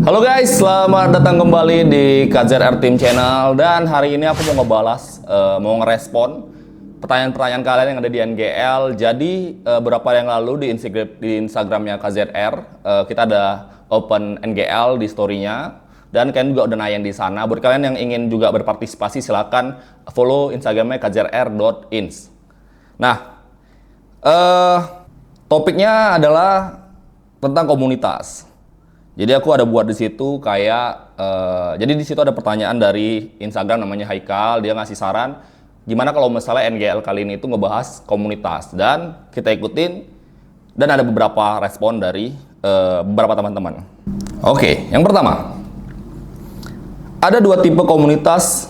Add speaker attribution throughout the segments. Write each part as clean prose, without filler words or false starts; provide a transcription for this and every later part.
Speaker 1: Halo guys, selamat datang kembali di KZR Team Channel. Dan hari ini aku mau ngebalas, mau ngerespon pertanyaan-pertanyaan kalian yang ada di NGL. Jadi beberapa yang lalu di Instagramnya KZR, kita ada open NGL di story-nya. Dan kalian juga udah nanya di sana. Buat kalian yang ingin juga berpartisipasi, silakan follow Instagramnya kzr.ins. Nah, topiknya adalah tentang komunitas. Jadi aku ada buat di situ kayak, jadi di situ ada pertanyaan dari Instagram namanya Haikal. Dia ngasih saran gimana kalau misalnya NGL kali ini itu ngebahas komunitas, dan kita ikutin. Dan ada beberapa respon dari beberapa teman-teman. Oke, yang pertama, ada dua tipe komunitas.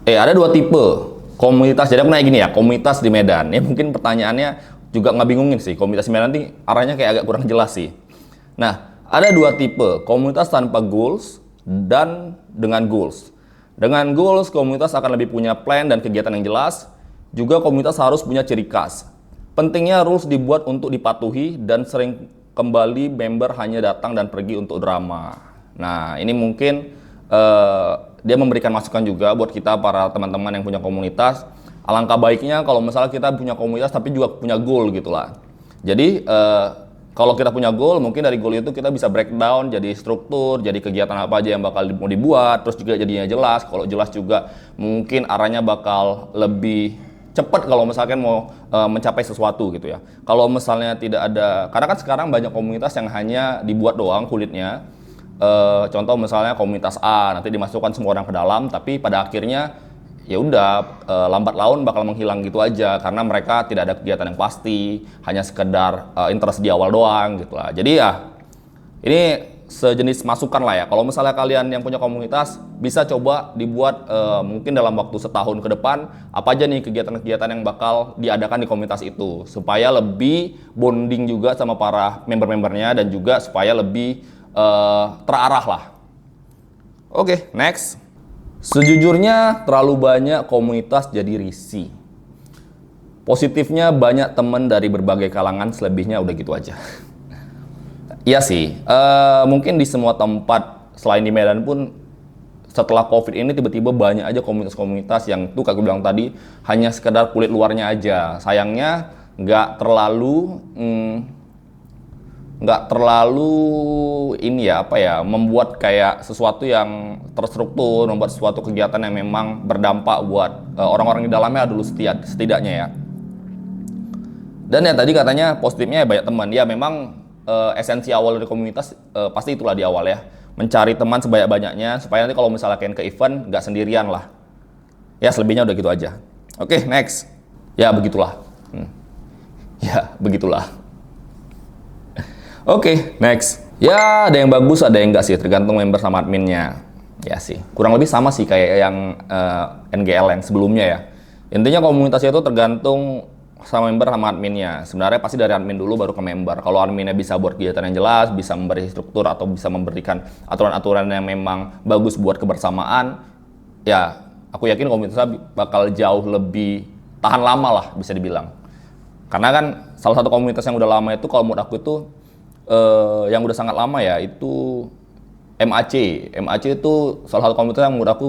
Speaker 1: Ada dua tipe komunitas. Jadi aku nanya gini ya, komunitas di Medan. Mungkin pertanyaannya juga nggak bingungin sih. Komunitas di Medan nanti arahnya kayak agak kurang jelas sih. Nah, ada dua tipe, komunitas tanpa goals dan dengan goals. Dengan goals, komunitas akan lebih punya plan dan kegiatan yang jelas. Juga komunitas harus punya ciri khas. Pentingnya rules dibuat untuk dipatuhi dan sering kembali member hanya datang dan pergi untuk drama. Nah, ini mungkin dia memberikan masukan juga buat kita para teman-teman yang punya komunitas. Alangkah baiknya kalau misalnya kita punya komunitas tapi juga punya goal gitulah. Jadi kalau kita punya goal, mungkin dari goal itu kita bisa breakdown jadi struktur, jadi kegiatan apa aja yang bakal mau dibuat, terus juga jadinya jelas. Kalau jelas juga mungkin arahnya bakal lebih cepat kalau misalkan mau mencapai sesuatu gitu ya. Kalau misalnya tidak ada, karena kan sekarang banyak komunitas yang hanya dibuat doang kulitnya. Contoh misalnya komunitas A, nanti dimasukkan semua orang ke dalam, tapi pada akhirnya ya udah lambat laun bakal menghilang gitu aja karena mereka tidak ada kegiatan yang pasti, hanya sekedar interest di awal doang gitu lah. Jadi ya ini sejenis masukan lah ya. Kalau misalnya kalian yang punya komunitas bisa coba dibuat mungkin dalam waktu setahun ke depan apa aja nih kegiatan-kegiatan yang bakal diadakan di komunitas itu supaya lebih bonding juga sama para member-membernya dan juga supaya lebih terarah lah. Oke, next. Sejujurnya terlalu banyak komunitas jadi risih. Positifnya banyak teman dari berbagai kalangan, selebihnya udah gitu aja. Iya sih, mungkin di semua tempat selain di Medan pun setelah COVID ini tiba-tiba banyak aja komunitas-komunitas yang tuh kayak gue bilang tadi hanya sekedar kulit luarnya aja. Sayangnya nggak terlalu ini ya membuat kayak sesuatu yang terstruktur, membuat sesuatu kegiatan yang memang berdampak buat orang-orang di dalamnya dulu setidaknya ya. Dan ya tadi katanya positifnya ya banyak teman. Ya memang esensi awal dari komunitas pasti itulah di awal ya, mencari teman sebanyak-banyaknya supaya nanti kalau misalnya kalian ke event nggak sendirian lah. Ya selebihnya udah gitu aja. Oke, next. Ya begitulah. Ya begitulah. Oke, next. Ya, ada yang bagus, ada yang enggak sih, tergantung member sama adminnya. Ya sih, kurang lebih sama sih kayak yang NGL yang sebelumnya ya. Intinya komunitasnya itu tergantung sama member sama adminnya. Sebenarnya pasti dari admin dulu baru ke member. Kalau adminnya bisa buat kegiatan yang jelas, bisa memberi struktur atau bisa memberikan aturan-aturan yang memang bagus buat kebersamaan, ya aku yakin komunitasnya bakal jauh lebih tahan lama lah bisa dibilang. Karena kan salah satu komunitas yang udah lama itu kalau menurut aku itu yang udah sangat lama ya itu MAC. MAC itu salah satu komunitas yang menurut aku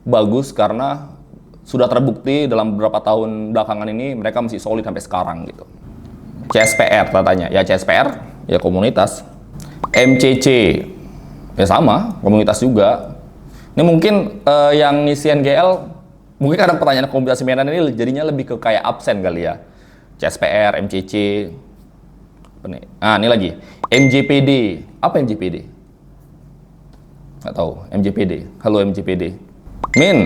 Speaker 1: bagus karena sudah terbukti dalam beberapa tahun belakangan ini mereka masih solid sampai sekarang gitu. CSPR katanya, ya CSPR ya komunitas. MCC ya sama, komunitas juga. Ini mungkin yang ngisi NGL mungkin kadang pertanyaan komunitas Medan ini jadinya lebih ke kayak absen kali ya. CSPR, MCC. Ini lagi MJPD. Apa MJPD? Nggak tahu. MJPD. Halo MJPD. Min,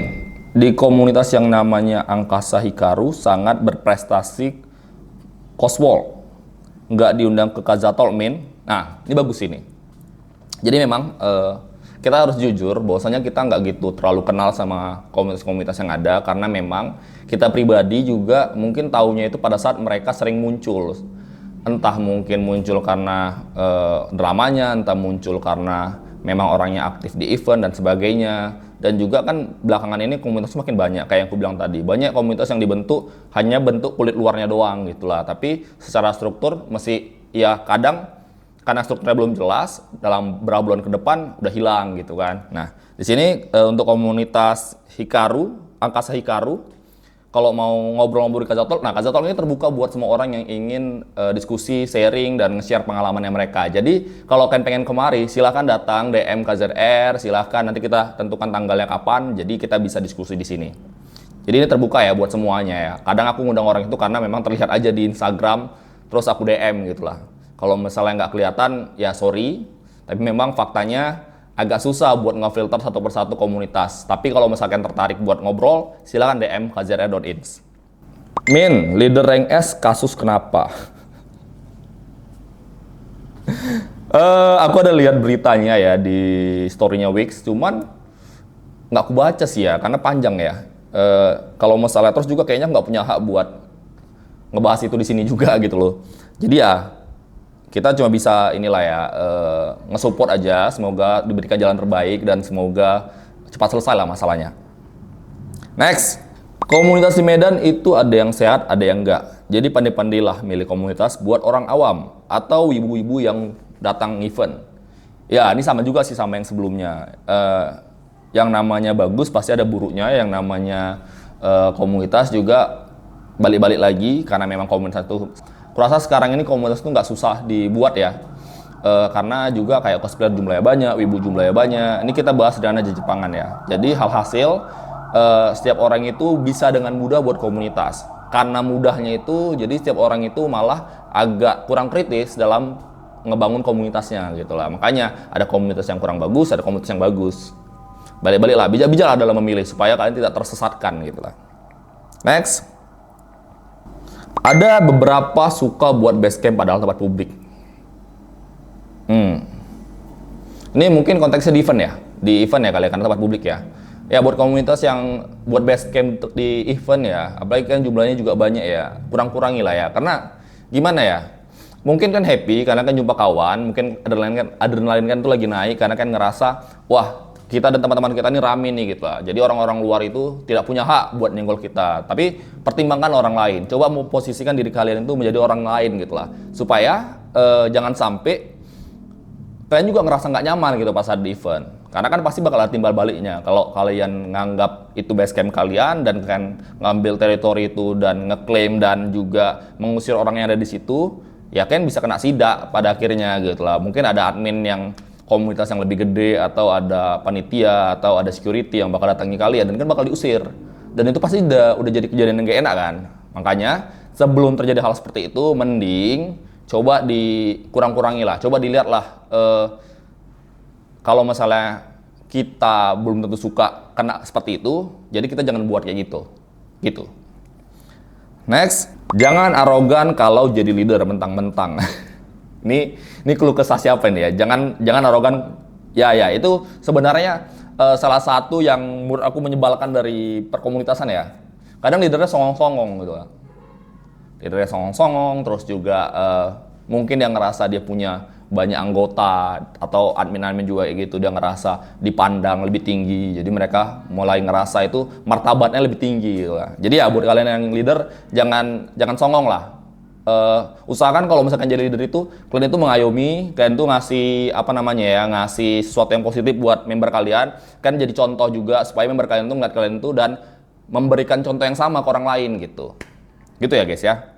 Speaker 1: di komunitas yang namanya Angkasa Hikaru sangat berprestasi Coswall. Nggak diundang ke Kazatol, Min. Nah, ini bagus ini. Jadi memang kita harus jujur bahwasanya kita nggak gitu terlalu kenal sama komunitas-komunitas yang ada karena memang kita pribadi juga mungkin taunya itu pada saat mereka sering muncul. Entah mungkin muncul karena dramanya, entah muncul karena memang orangnya aktif di event dan sebagainya. Dan juga kan belakangan ini komunitas semakin banyak, kayak yang aku bilang tadi. Banyak komunitas yang dibentuk hanya bentuk kulit luarnya doang gitulah. Tapi secara struktur masih ya kadang karena strukturnya belum jelas, dalam beberapa bulan ke depan udah hilang gitu kan. Nah, di sini untuk komunitas Hikaru, Angkasa Hikaru, kalau mau ngobrol-ngobrol di Kazatalk, nah Kazatalk ini terbuka buat semua orang yang ingin diskusi, sharing, dan nge-share pengalamannya mereka. Jadi kalau kalian pengen kemari, silahkan datang DM KZR, silahkan nanti kita tentukan tanggalnya kapan, jadi kita bisa diskusi di sini. Jadi ini terbuka ya buat semuanya ya. Kadang aku ngundang orang itu karena memang terlihat aja di Instagram, terus aku DM gitu lah. Kalau misalnya nggak kelihatan, ya sorry, tapi memang faktanya agak susah buat ngefilter satu persatu komunitas. Tapi kalau misalkan tertarik buat ngobrol, silakan DM kzr.ins. Min, leader rank S kasus kenapa? Aku ada lihat beritanya ya di story-nya Wix, cuman nggak aku baca sih ya, karena panjang ya. Kalau masalah terus juga kayaknya nggak punya hak buat ngebahas itu di sini juga gitu loh. Jadi ya kita cuma bisa inilah ya nge-support aja, semoga diberikan jalan terbaik dan semoga cepat selesai lah masalahnya. Next, komunitas di Medan itu ada yang sehat, ada yang enggak. Jadi pandai-pandailah milih komunitas buat orang awam atau ibu-ibu yang datang event. Ya ini sama juga sih sama yang sebelumnya. Yang namanya bagus pasti ada buruknya, yang namanya komunitas juga balik-balik lagi karena memang komunitas itu. Kurasa sekarang ini komunitas itu nggak susah dibuat ya, karena juga kayak cosplayer jumlahnya banyak, wibu jumlahnya banyak. Ini kita bahas dana Jepangan ya. Jadi hasil setiap orang itu bisa dengan mudah buat komunitas. Karena mudahnya itu, jadi setiap orang itu malah agak kurang kritis dalam ngebangun komunitasnya gitu lah. Makanya ada komunitas yang kurang bagus, ada komunitas yang bagus. Balik-balik lah, bijak-bijak lah dalam memilih supaya kalian tidak tersesatkan gitu lah. Next. Ada beberapa suka buat basecamp padahal tempat publik. Ini mungkin konteksnya di event ya. Di event ya kali ya, karena tempat publik ya. Ya buat komunitas yang buat basecamp di event ya, apalagi kan jumlahnya juga banyak ya, kurang-kurangi lah ya. Karena gimana ya, mungkin kan happy karena kan jumpa kawan, mungkin adrenalin kan tuh lagi naik karena kan ngerasa, wah kita dan teman-teman kita ini rame nih gitu lah. Jadi orang-orang luar itu tidak punya hak buat nyenggol kita. Tapi pertimbangkan orang lain. Coba mau posisikan diri kalian itu menjadi orang lain gitu lah. Supaya jangan sampai kalian juga ngerasa nggak nyaman gitu pas ada di event. Karena kan pasti bakal ada timbal baliknya. Kalau kalian nganggap itu base camp kalian dan kan ngambil teritori itu dan ngeklaim dan juga mengusir orang yang ada di situ, ya kan bisa kena sidak pada akhirnya gitu lah. Mungkin ada admin yang komunitas yang lebih gede atau ada panitia atau ada security yang bakal datangi kalian dan kan bakal diusir. Dan itu pasti udah jadi kejadian yang gak enak kan. Makanya sebelum terjadi hal seperti itu mending coba dikurang-kurangi lah. Coba dilihat lah kalau misalnya kita belum tentu suka kena seperti itu, jadi kita jangan buat kayak gitu. Gitu. Next, jangan arogan kalau jadi leader mentang-mentang. Ini keluh kesah siapa ini ya? Jangan arogan. Ya itu sebenarnya salah satu yang menurut aku menyebalkan dari perkomunitasan ya. Kadang leadernya songong-songong gitu. Leadernya songong-songong, terus juga mungkin dia ngerasa dia punya banyak anggota atau admin-admin juga kayak gitu, dia ngerasa dipandang lebih tinggi. Jadi mereka mulai ngerasa itu martabatnya lebih tinggi gitu lah. Jadi ya buat kalian yang leader jangan songong lah. Usahakan kalau misalkan jadi leader itu kalian itu mengayomi, kalian tuh ngasih ngasih sesuatu yang positif buat member kalian, kan jadi contoh juga supaya member kalian tuh ngeliat kalian tuh dan memberikan contoh yang sama ke orang lain gitu ya guys ya.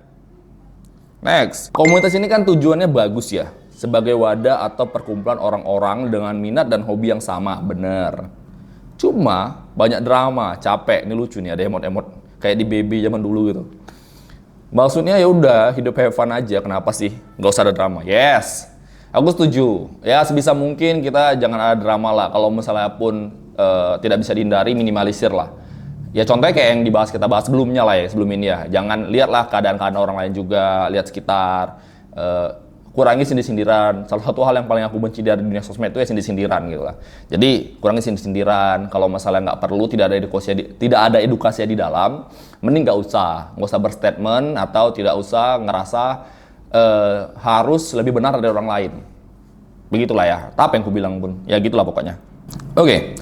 Speaker 1: Next, komunitas ini kan tujuannya bagus ya, sebagai wadah atau perkumpulan orang-orang dengan minat dan hobi yang sama, bener. Cuma banyak drama, capek, ini lucu nih ada emot-emot kayak di baby zaman dulu gitu. Maksudnya ya udah hidup have fun aja, kenapa sih nggak usah ada drama? Yes, aku setuju. Ya sebisa mungkin kita jangan ada drama lah. Kalau misalnya pun tidak bisa dihindari, minimalisir lah. Ya contohnya kayak yang kita bahas sebelumnya lah ya, sebelum ini ya. Jangan lihatlah keadaan-keadaan orang lain juga, lihat sekitar. Kurangi sindir-sindiran. Salah satu hal yang paling aku benci dari dunia sosmed itu ya sindir-sindiran gitu lah. Jadi kurangi sindir-sindiran. Kalau masalah nggak perlu, tidak ada edukasi di dalam, mending nggak usah berstatement atau tidak usah ngerasa harus lebih benar dari orang lain. Begitulah ya. Apa yang aku bilang pun, ya gitulah pokoknya. Oke.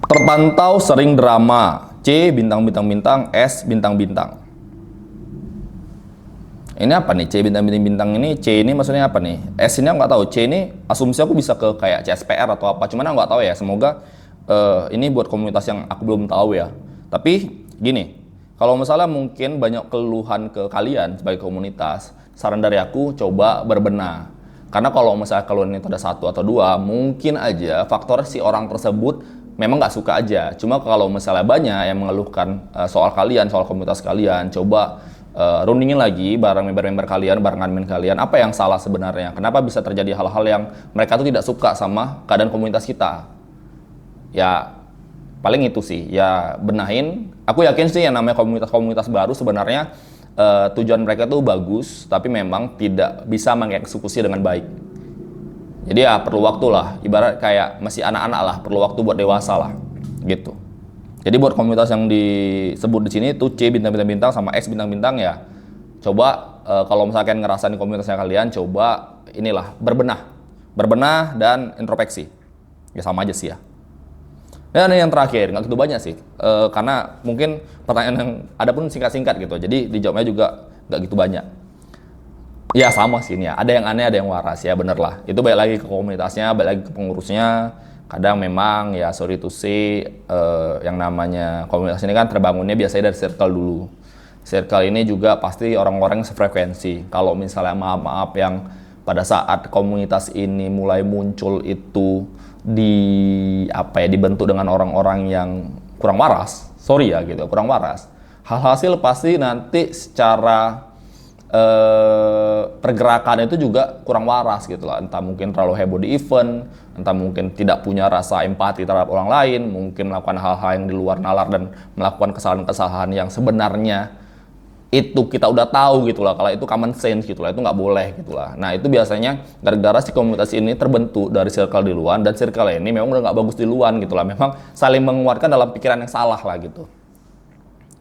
Speaker 1: Terpantau sering drama. C bintang-bintang-bintang, S bintang-bintang. Ini apa nih? C bintang-bintang ini, C ini maksudnya apa nih? S ini aku nggak tahu. C ini asumsi aku bisa ke kayak CSPR atau apa. Cuman aku nggak tahu ya. Semoga ini buat komunitas yang aku belum tahu ya. Tapi gini, kalau misalnya mungkin banyak keluhan ke kalian sebagai komunitas, saran dari aku coba berbenah. Karena kalau misalnya keluhan itu ada satu atau dua, mungkin aja faktor si orang tersebut memang nggak suka aja. Cuma kalau misalnya banyak yang mengeluhkan soal kalian, soal komunitas kalian, coba rundingin lagi bareng member-member kalian, bareng admin kalian, apa yang salah sebenarnya? Kenapa bisa terjadi hal-hal yang mereka tuh tidak suka sama keadaan komunitas kita? Ya paling itu sih, ya benahin. Aku yakin sih yang namanya komunitas-komunitas baru sebenarnya tujuan mereka tuh bagus, tapi memang tidak bisa mengeksekusi dengan baik. Jadi ya perlu waktu lah, ibarat kayak masih anak-anak lah, perlu waktu buat dewasa lah, gitu. Jadi buat komunitas yang disebut di sini tuh C bintang-bintang sama X bintang-bintang ya, coba kalau misalkan ngerasain komunitasnya kalian, coba inilah berbenah dan introspeksi. Ya sama aja sih ya. Dan yang terakhir, nggak gitu banyak sih, karena mungkin pertanyaan yang ada pun singkat-singkat gitu, jadi dijawabnya juga nggak gitu banyak. Ya sama sih ini ya, ada yang aneh, ada yang waras ya, bener lah. Itu balik lagi ke komunitasnya, balik lagi ke pengurusnya. Kadang memang ya sorry to say, yang namanya komunitas ini kan terbangunnya biasanya dari circle dulu. Circle ini juga pasti orang-orang sefrekuensi. Kalau misalnya maaf-maaf yang pada saat komunitas ini mulai muncul itu dibentuk dengan orang-orang yang kurang waras, sorry ya gitu, kurang waras. Hasil pasti nanti secara pergerakan itu juga kurang waras gitu lah, entah mungkin terlalu heboh di event, entah mungkin tidak punya rasa empati terhadap orang lain, mungkin melakukan hal-hal yang di luar nalar dan melakukan kesalahan-kesalahan yang sebenarnya itu kita udah tahu gitu lah, kalau itu common sense gitu lah, itu nggak boleh gitu lah. Nah itu biasanya gara-gara si komunitas ini terbentuk dari circle di luar, dan circle ini memang udah nggak bagus di luar gitu lah, memang saling menguatkan dalam pikiran yang salah lah gitu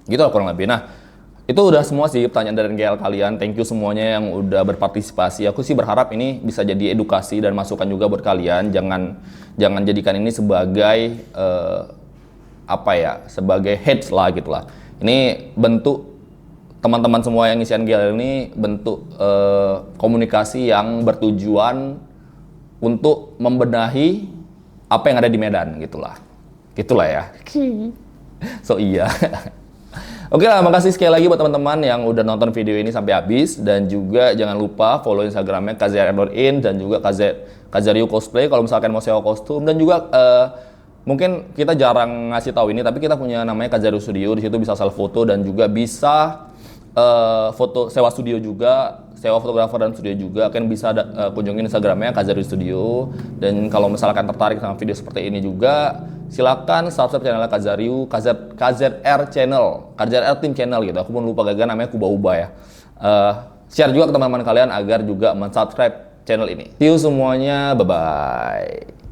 Speaker 1: lah kurang lebih. Nah itu udah semua sih pertanyaan dari GL kalian. Thank you semuanya yang udah berpartisipasi. Aku sih berharap ini bisa jadi edukasi dan masukan juga buat kalian. Jangan jadikan ini sebagai sebagai hate lah gitu lah. Ini bentuk teman-teman semua yang ngisian GL ini bentuk komunikasi yang bertujuan untuk membenahi apa yang ada di Medan gitulah ya. So iya. Oke lah, makasih sekali lagi buat teman-teman yang udah nonton video ini sampai habis, dan juga jangan lupa follow Instagramnya kzr.in dan juga kzru cosplay kalau misalkan mau sewa kostum, dan juga mungkin kita jarang ngasih tahu ini, tapi kita punya namanya Kazru Studio. Di situ bisa self foto dan juga bisa foto sewa studio juga, sewa fotografer dan studio juga. Kalian bisa kunjungin Instagramnya Kazru Studio. Dan kalau misalkan tertarik sama video seperti ini juga, silakan subscribe channelnya KZR Channel, KZR Team Channel gitu. Aku pun lupa gagal namanya, aku ubah ya. Share juga ke teman-teman kalian agar juga mensubscribe channel ini. See you semuanya, bye bye.